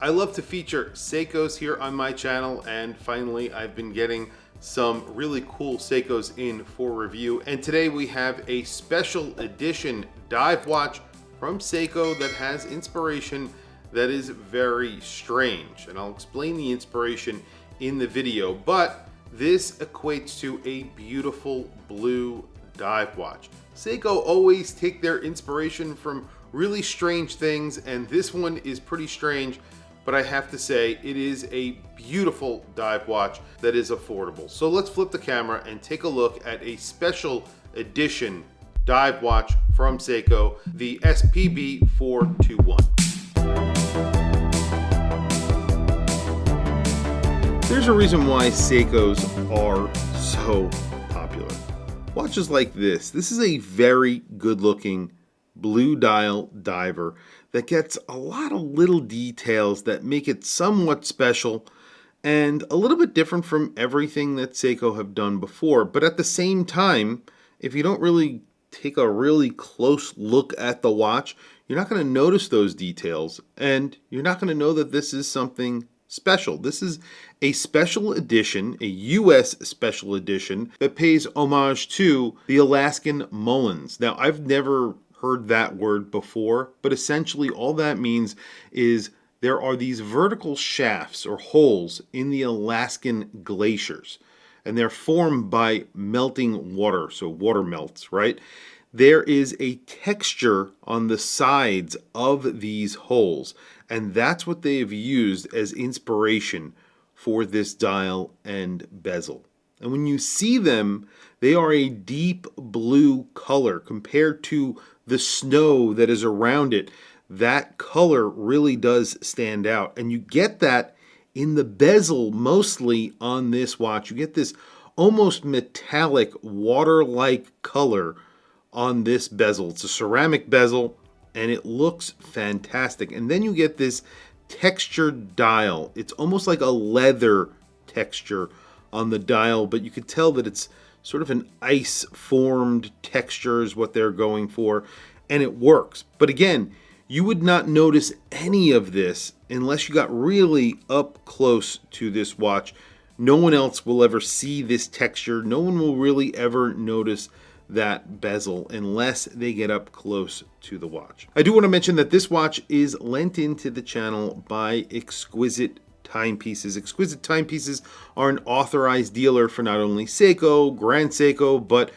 I love to feature Seikos here on my channel, and finally I've been getting some really cool Seikos in for review. And today we have a special edition dive watch from Seiko that has inspiration that is very strange. And I'll explain the inspiration in the video, but this equates to a beautiful blue dive watch. Seiko always take their inspiration from really strange things, and this one is pretty strange. But I have to say, it is a beautiful dive watch that is affordable. So let's flip the camera and take a look at a special edition dive watch from Seiko, the SPB 421. There's a reason why Seikos are so popular. Watches like this. This is a very good looking blue dial diver that gets a lot of little details that make it somewhat special and a little bit different from everything that Seiko have done before. But at the same time, if you don't really take a really close look at the watch, you're not going to notice those details, and you're not going to know that this is something special. This is a special edition, a US special edition that pays homage to the Alaskan Moulins. Now, I've never heard that word before, but essentially all that means is there are these vertical shafts or holes in the Alaskan glaciers, and they're formed by melting water, so water melts, right? There is a texture on the sides of these holes, and that's what they have used as inspiration for this dial and bezel. And when you see them, they are a deep blue color compared to the snow that is around it. That color really does stand out. And you get that in the bezel mostly on this watch. You get this almost metallic water-like color on this bezel. It's a ceramic bezel and it looks fantastic. And then you get this textured dial. It's almost like a leather texture on the dial, but you could tell that it's sort of an ice formed texture is what they're going for, and it works. But again, you would not notice any of this unless you got really up close to this watch. No one else will ever see this texture. No one will really ever notice that bezel unless they get up close to the watch. I do want to mention that this watch is lent into the channel by Exquisite Timepieces. Exquisite Timepieces are an authorized dealer for not only Seiko, Grand Seiko, but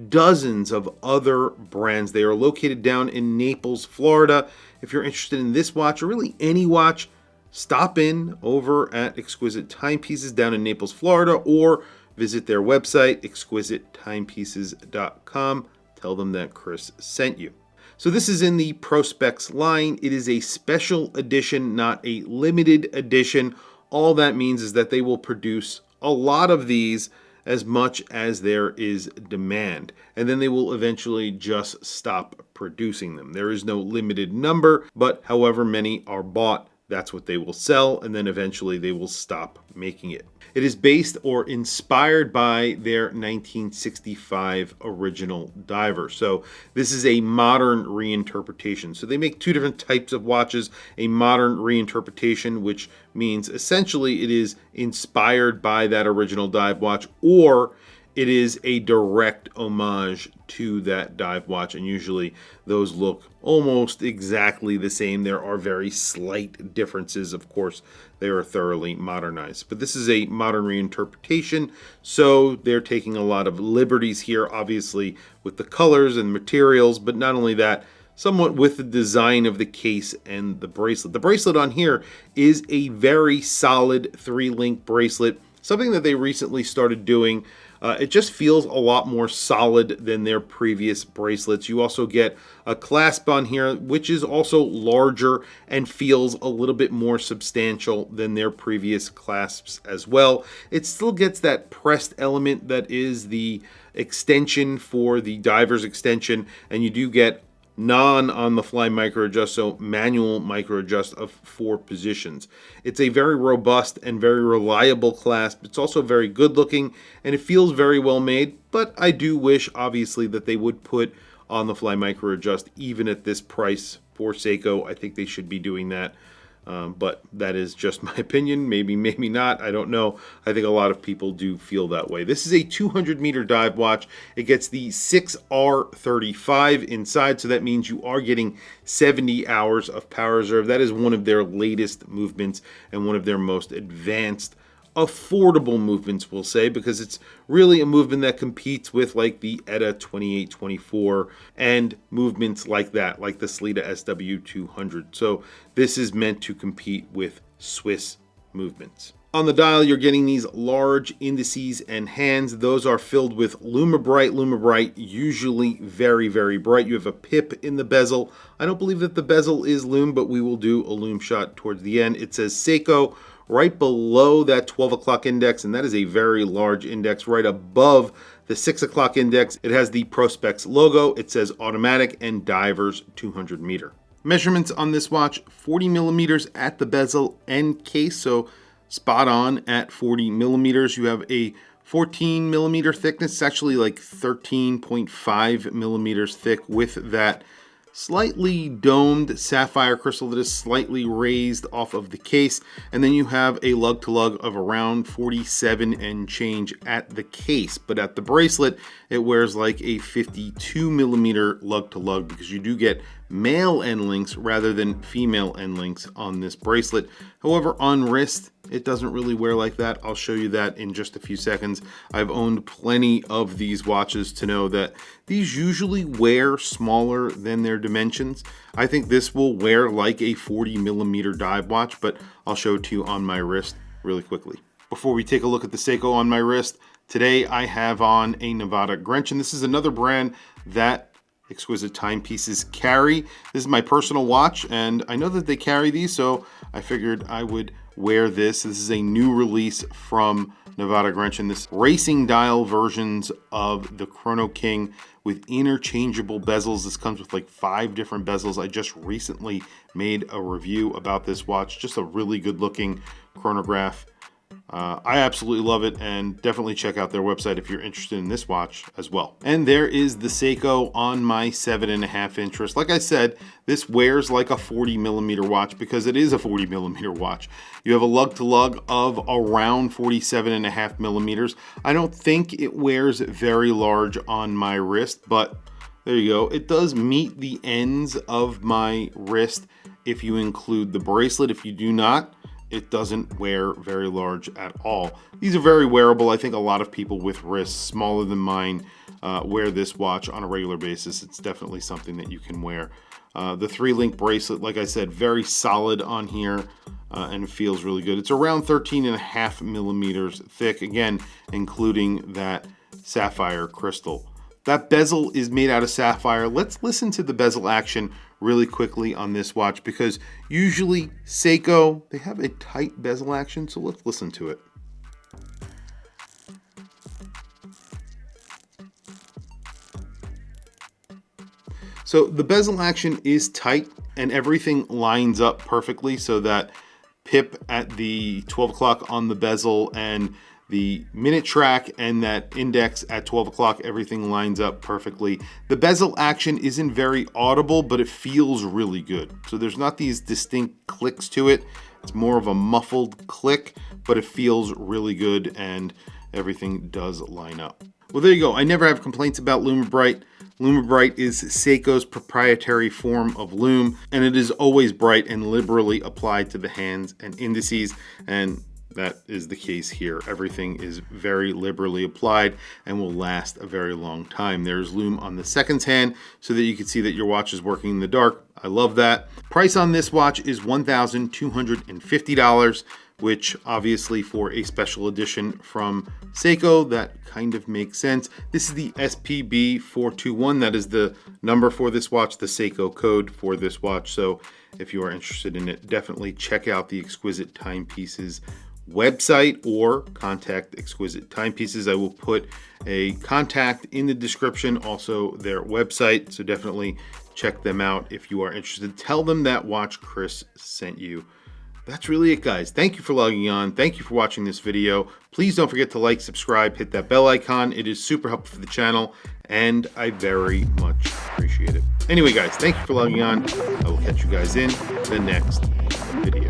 dozens of other brands. They are located down in Naples, Florida. If you're interested in this watch or really any watch, stop in over at Exquisite Timepieces down in Naples, Florida, or visit their website, exquisitetimepieces.com. Tell them that Chris sent you. So this is in the Prospex line. It is a special edition, not a limited edition. All that means is that they will produce a lot of these as much as there is demand. And then they will eventually just stop producing them. There is no limited number, but however many are bought, that's what they will sell, and then eventually they will stop making it. It is based or inspired by their 1965 original diver. So this is a modern reinterpretation. So they make two different types of watches. A modern reinterpretation, which means essentially it is inspired by that original dive watch, or it is a direct homage to that dive watch, and usually those look almost exactly the same. There are very slight differences, of course. They are thoroughly modernized, but this is a modern reinterpretation, so they're taking a lot of liberties here, obviously with the colors and materials, but not only that, somewhat with the design of the case and the bracelet. The bracelet on here is a very solid 3-link bracelet, something that they recently started doing. It just feels a lot more solid than their previous bracelets. You also get a clasp on here, which is also larger and feels a little bit more substantial than their previous clasps as well. It still gets that pressed element that is the extension for the diver's extension, and you do get non-on-the-fly micro adjust, so manual micro adjust of 4 positions. It's a very robust and very reliable clasp. It's also very good looking and it feels very well made, but I do wish obviously that they would put on the fly micro adjust even at this price for Seiko. I think they should be doing that But that is just my opinion. Maybe, maybe not. I don't know. I think a lot of people do feel that way. This is a 200-meter dive watch. It gets the 6R35 inside, so that means you are getting 70 hours of power reserve. That is one of their latest movements and one of their most advanced affordable movements, we'll say, because it's really a movement that competes with like the ETA 2824 and movements like that, like the Sleeta SW200. So this is meant to compete with Swiss movements. On the dial, you're getting these large indices and hands. Those are filled with Lume Bright, usually very, very bright. You have a pip in the bezel. I don't believe that the bezel is Lume, but we will do a Lume shot towards the end. It says Seiko right below that 12 o'clock index, and that is a very large index. Right above the 6 o'clock index, it has the Prospex logo. It says automatic and divers 200 meter. Measurements on this watch, 40 millimeters at the bezel and case, so spot on at 40 millimeters. You have a 14 millimeter thickness. It's actually like 13.5 millimeters thick with that slightly domed sapphire crystal that is slightly raised off of the case. And then you have a lug to lug of around 47 and change at the case. But at the bracelet, it wears like a 52 millimeter lug to lug because you do get male end links rather than female end links on this bracelet. However, on wrist, it doesn't really wear like that. I'll show you that in just a few seconds. I've owned plenty of these watches to know that these usually wear smaller than their dimensions. I think this will wear like a 40 millimeter dive watch, but I'll show it to you on my wrist really quickly. Before we take a look at the Seiko on my wrist, today I have on a Nevada Grenchen. This is another brand that Exquisite Timepieces carry. This is my personal watch, and I know that they carry these, so I figured I would wear this. This is a new release from Nevada Grenchen. This racing dial versions of the Chrono King with interchangeable bezels. This comes with like 5 different bezels. I just recently made a review about this watch. Just a really good looking chronograph. I absolutely love it, and definitely check out their website if you're interested in this watch as well. And there is the Seiko on my 7.5 inch wrist. Like I said, this wears like a 40 millimeter watch because it is a 40 millimeter watch. You have a lug to lug of around 47.5 millimeters. I don't think it wears very large on my wrist, but there you go. It does meet the ends of my wrist if you include the bracelet. If you do not, it doesn't wear very large at all. These are very wearable. I think a lot of people with wrists smaller than mine wear this watch on a regular basis. It's definitely something that you can wear. The 3-link bracelet, like I said, very solid on here and it feels really good. It's around 13.5 millimeters thick, again, including that sapphire crystal. That bezel is made out of sapphire. Let's listen to the bezel action really quickly on this watch because usually Seiko, they have a tight bezel action, so let's listen to it. So the bezel action is tight and everything lines up perfectly so that pip at the 12 o'clock on the bezel and the minute track and that index at 12 o'clock, everything lines up perfectly. The bezel action isn't very audible, but it feels really good. So there's not these distinct clicks to it. It's more of a muffled click, but it feels really good and everything does line up. Well, there you go. I never have complaints about Lume Bright. Lume Bright is Seiko's proprietary form of lume, and it is always bright and liberally applied to the hands and indices, and that is the case here. Everything is very liberally applied and will last a very long time. There's lume on the seconds hand so that you can see that your watch is working in the dark. I love that. Price on this watch is $1,250, which obviously for a special edition from Seiko, that kind of makes sense. This is the SPB421. That is the number for this watch, the Seiko code for this watch. So if you are interested in it, definitely check out the Exquisite Timepieces website or contact Exquisite Timepieces. I will put a contact in the description, also their website, so definitely check them out if you are interested. Tell them that WatchChris sent you. That's really it, guys. Thank you for logging on. Thank you for watching this video. Please don't forget to like, subscribe, hit that bell icon. It is super helpful for the channel and I very much appreciate it. Anyway, guys, thank you for logging on. I will catch you guys in the next video.